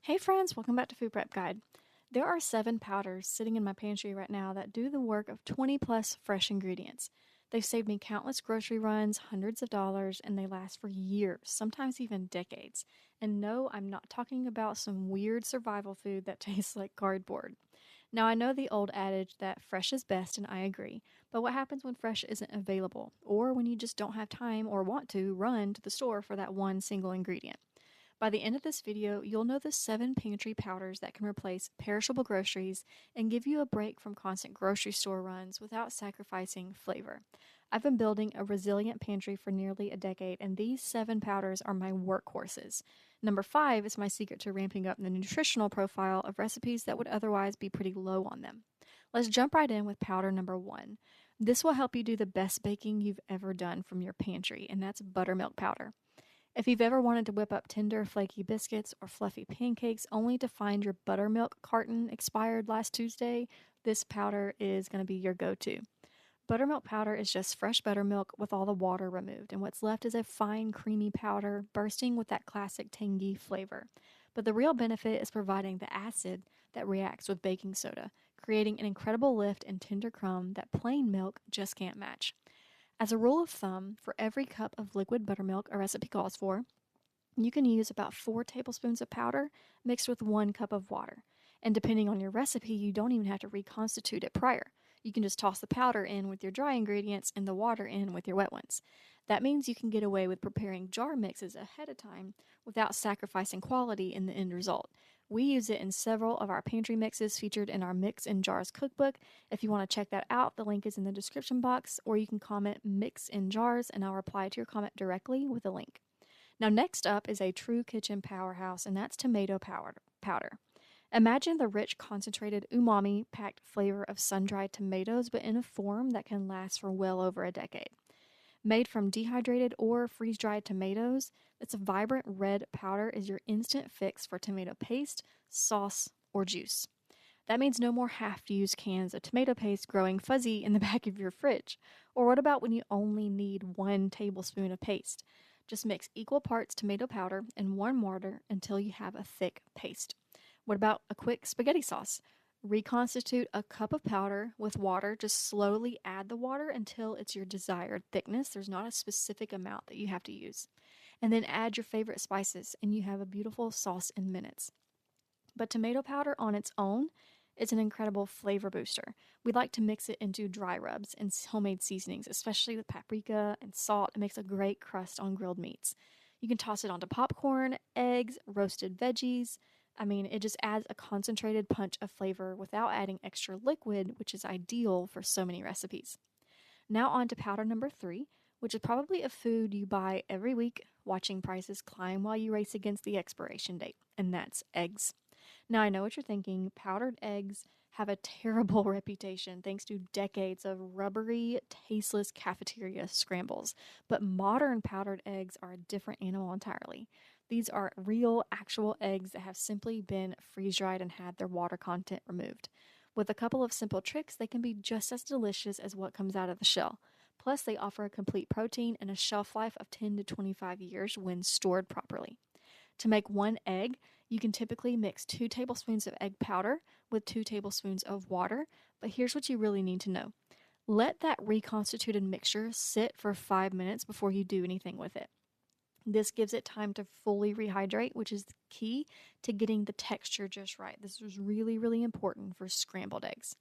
Hey friends, welcome back to Food Prep Guide. There are 7 powders sitting in my pantry right now that do the work of 20 plus fresh ingredients. They've saved me countless grocery runs, hundreds of dollars, and they last for years, sometimes even decades. And no, I'm not talking about some weird survival food that tastes like cardboard. Now, I know the old adage that fresh is best, and I agree, but what happens when fresh isn't available, or when you just don't have time or want to run to the store for that one single ingredient? By the end of this video, you'll know the 7 pantry powders that can replace perishable groceries and give you a break from constant grocery store runs without sacrificing flavor. I've been building a resilient pantry for nearly a decade, and these 7 powders are my workhorses. Number 5 is my secret to ramping up the nutritional profile of recipes that would otherwise be pretty low on them. Let's jump right in with powder number 1. This will help you do the best baking you've ever done from your pantry, and that's buttermilk powder. If you've ever wanted to whip up tender, flaky biscuits or fluffy pancakes only to find your buttermilk carton expired last Tuesday, this powder is going to be your go-to. Buttermilk powder is just fresh buttermilk with all the water removed, and what's left is a fine, creamy powder bursting with that classic tangy flavor. But the real benefit is providing the acid that reacts with baking soda, creating an incredible lift and tender crumb that plain milk just can't match. As a rule of thumb, for every cup of liquid buttermilk a recipe calls for, you can use about 4 tablespoons of powder mixed with 1 cup of water. And depending on your recipe, you don't even have to reconstitute it prior. You can just toss the powder in with your dry ingredients and the water in with your wet ones. That means you can get away with preparing jar mixes ahead of time without sacrificing quality in the end result. We use it in several of our pantry mixes featured in our Mix in Jars cookbook. If you want to check that out, the link is in the description box, or you can comment Mix in Jars and I'll reply to your comment directly with a link. Now, next up is a true kitchen powerhouse, and that's tomato powder. Imagine the rich, concentrated, umami packed flavor of sun dried tomatoes, but in a form that can last for well over a decade. Made from dehydrated or freeze dried tomatoes, its vibrant red powder is your instant fix for tomato paste, sauce, or juice. That means no more have to use cans of tomato paste growing fuzzy in the back of your fridge. Or what about when you only need 1 tablespoon of paste? Just mix equal parts tomato powder and warm water until you have a thick paste. What about a quick spaghetti sauce? Reconstitute a cup of powder with water. Just slowly add the water until it's your desired thickness. There's not a specific amount that you have to use. And then add your favorite spices, and you have a beautiful sauce in minutes. But tomato powder on its own is an incredible flavor booster. We like to mix it into dry rubs and homemade seasonings, especially with paprika and salt. It makes a great crust on grilled meats. You can toss it onto popcorn, eggs, roasted veggies. It just adds a concentrated punch of flavor without adding extra liquid, which is ideal for so many recipes. Now on to powder number 3, which is probably a food you buy every week, watching prices climb while you race against the expiration date, and that's eggs. Now, I know what you're thinking. Powdered eggs have a terrible reputation thanks to decades of rubbery, tasteless cafeteria scrambles. But modern powdered eggs are a different animal entirely. These are real, actual eggs that have simply been freeze-dried and had their water content removed. With a couple of simple tricks, they can be just as delicious as what comes out of the shell. Plus, they offer a complete protein and a shelf life of 10 to 25 years when stored properly. To make 1 egg, you can typically mix 2 tablespoons of egg powder with 2 tablespoons of water, but here's what you really need to know. Let that reconstituted mixture sit for 5 minutes before you do anything with it. This gives it time to fully rehydrate, which is the key to getting the texture just right. This is really, really important for scrambled eggs.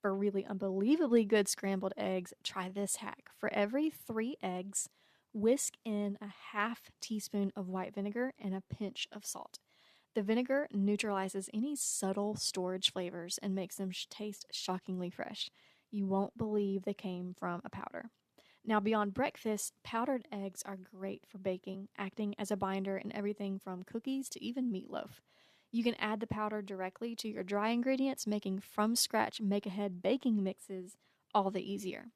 For really unbelievably good scrambled eggs, try this hack. For every 3 eggs, whisk in a half teaspoon of white vinegar and a pinch of salt. The vinegar neutralizes any subtle storage flavors and makes them taste shockingly fresh. You won't believe they came from a powder. Now, beyond breakfast, powdered eggs are great for baking, acting as a binder in everything from cookies to even meatloaf. You can add the powder directly to your dry ingredients, making from-scratch make-ahead baking mixes all the easier.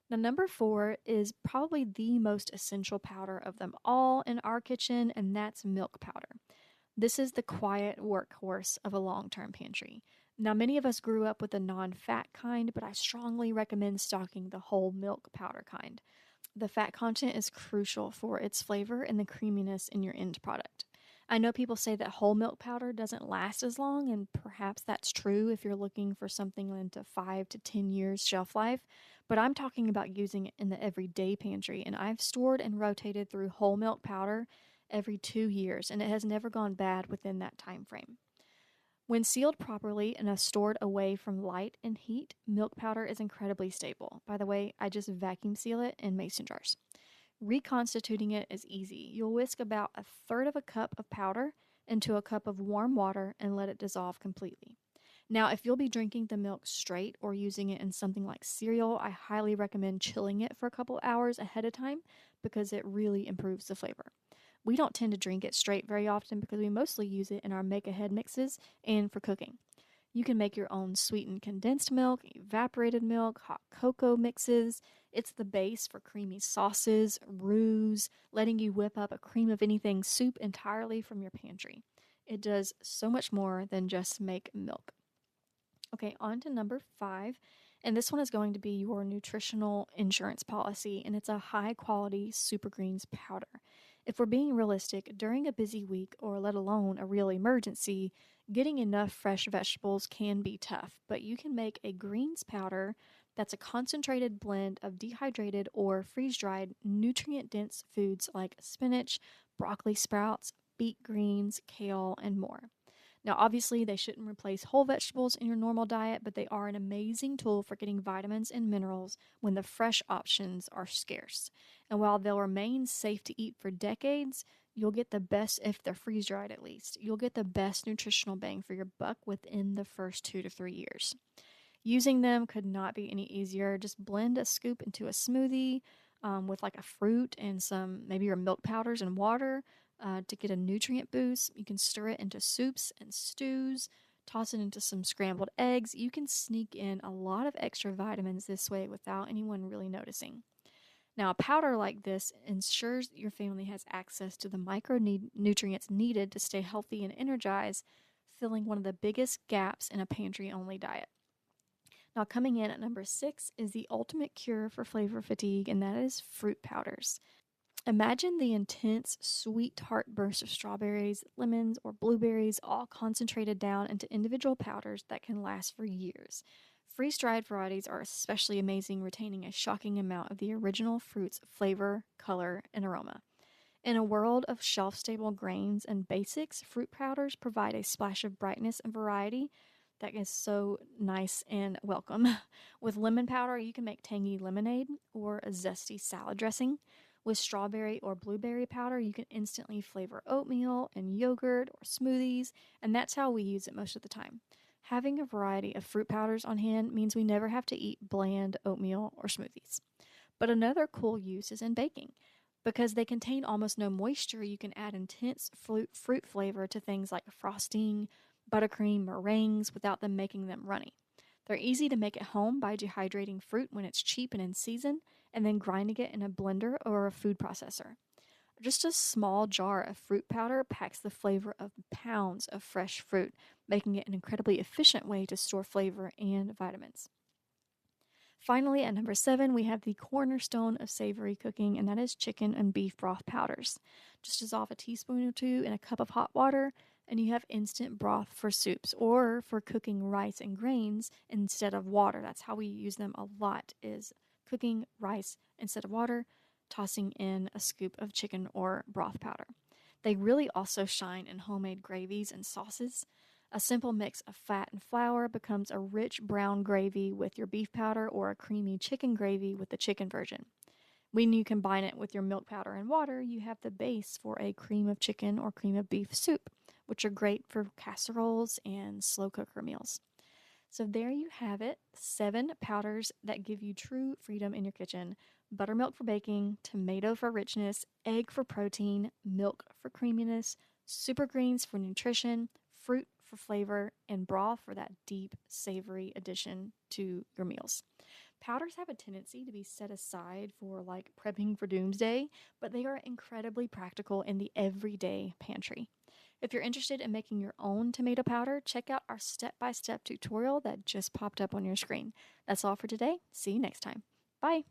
Now, number 4 is probably the most essential powder of them all in our kitchen, and that's milk powder. This is the quiet workhorse of a long-term pantry. Now, many of us grew up with the non-fat kind, but I strongly recommend stocking the whole milk powder kind. The fat content is crucial for its flavor and the creaminess in your end product. I know people say that whole milk powder doesn't last as long, and perhaps that's true if you're looking for something into 5 to 10 years shelf life, but I'm talking about using it in the everyday pantry, and I've stored and rotated through whole milk powder every 2 years, and it has never gone bad within that time frame. When sealed properly and stored away from light and heat, milk powder is incredibly stable. By the way, I just vacuum seal it in mason jars. Reconstituting it is easy. You'll whisk about a third of a cup of powder into a cup of warm water and let it dissolve completely. Now, if you'll be drinking the milk straight or using it in something like cereal, I highly recommend chilling it for a couple hours ahead of time because it really improves the flavor. We don't tend to drink it straight very often because we mostly use it in our make ahead mixes and for cooking. You can make your own sweetened condensed milk, evaporated milk, hot cocoa mixes. It's the base for creamy sauces, roux, letting you whip up a cream of anything soup entirely from your pantry. It does so much more than just make milk. Okay, on to number 5. And this one is going to be your nutritional insurance policy, and it's a high quality Supergreens powder. If we're being realistic, during a busy week or let alone a real emergency, getting enough fresh vegetables can be tough, but you can make a greens powder that's a concentrated blend of dehydrated or freeze dried nutrient dense foods like spinach, broccoli sprouts, beet greens, kale, and more. Now, obviously, they shouldn't replace whole vegetables in your normal diet, but they are an amazing tool for getting vitamins and minerals when the fresh options are scarce. And while they'll remain safe to eat for decades, you'll get the best, if they're freeze dried at least, you'll get the best nutritional bang for your buck within the first 2 to 3 years. Using them could not be any easier. Just blend a scoop into a smoothie with like a fruit and some, maybe your milk powders and water to get a nutrient boost. You can stir it into soups and stews, toss it into some scrambled eggs. You can sneak in a lot of extra vitamins this way without anyone really noticing. Now, a powder like this ensures that your family has access to the micronutrients needed to stay healthy and energized, filling one of the biggest gaps in a pantry only diet. Now, coming in at number 6 is the ultimate cure for flavor fatigue, and that is fruit powders. Imagine the intense, sweet tart burst of strawberries, lemons, or blueberries all concentrated down into individual powders that can last for years. Freeze dried varieties are especially amazing, retaining a shocking amount of the original fruit's flavor, color, and aroma. In a world of shelf stable grains and basics, fruit powders provide a splash of brightness and variety that is so nice and welcome. With lemon powder, you can make tangy lemonade or a zesty salad dressing. With strawberry or blueberry powder, you can instantly flavor oatmeal and yogurt or smoothies, and that's how we use it most of the time. Having a variety of fruit powders on hand means we never have to eat bland oatmeal or smoothies. But another cool use is in baking. Because they contain almost no moisture, you can add intense fruit flavor to things like frosting, buttercream, meringues without them making them runny. They're easy to make at home by dehydrating fruit when it's cheap and in season, and then grinding it in a blender or a food processor. Just a small jar of fruit powder packs the flavor of pounds of fresh fruit, making it an incredibly efficient way to store flavor and vitamins. Finally, at number 7, we have the cornerstone of savory cooking, and that is chicken and beef broth powders. Just dissolve a teaspoon or two in a cup of hot water, and you have instant broth for soups or for cooking rice and grains instead of water. That's how we use them a lot, is cooking rice instead of water, tossing in a scoop of chicken or broth powder. They really also shine in homemade gravies and sauces. A simple mix of fat and flour becomes a rich brown gravy with your beef powder or a creamy chicken gravy with the chicken version. When you combine it with your milk powder and water, you have the base for a cream of chicken or cream of beef soup, which are great for casseroles and slow cooker meals. So there you have it, 7 powders that give you true freedom in your kitchen. Buttermilk for baking, tomato for richness, egg for protein, milk for creaminess, Supergreens for nutrition, fruit for flavor, and broth for that deep, savory addition to your meals. Powders have a tendency to be set aside for like prepping for doomsday, but they are incredibly practical in the everyday pantry. If you're interested in making your own tomato powder, check out our step-by-step tutorial that just popped up on your screen. That's all for today. See you next time. Bye.